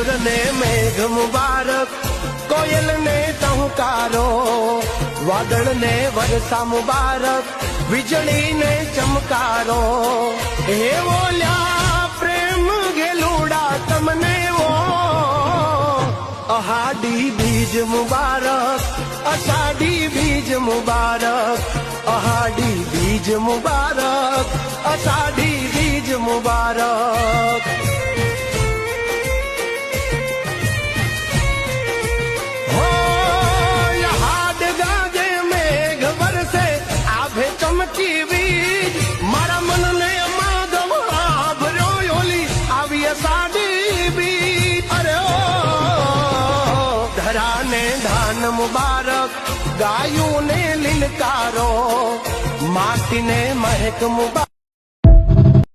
મયુર ને મેઘ મુબારક, કોયલ ને ટહુકારો, વાદળ ને વરસા મુબારક, વીજળી ને ચમકારો. હે બોલ્યા પ્રેમ ગેલુડા તમને વો, અહાડી બીજ મુબારક, અષાઢી બીજ મુબારક, અહાડી બીજ મુબારક, અષાઢી બીજ મુબારક. હો હાડ ગાજે મેઘ વરસે, આભે ચમકી વીજ, મારા મનને માધવ આભર્યો ઓલી આવી અષાઢી બીજ. અરે ઓ ધરાને ધાન મુબારક, ગાયું ને લીલકારો, માટીને મહેક મુબારક.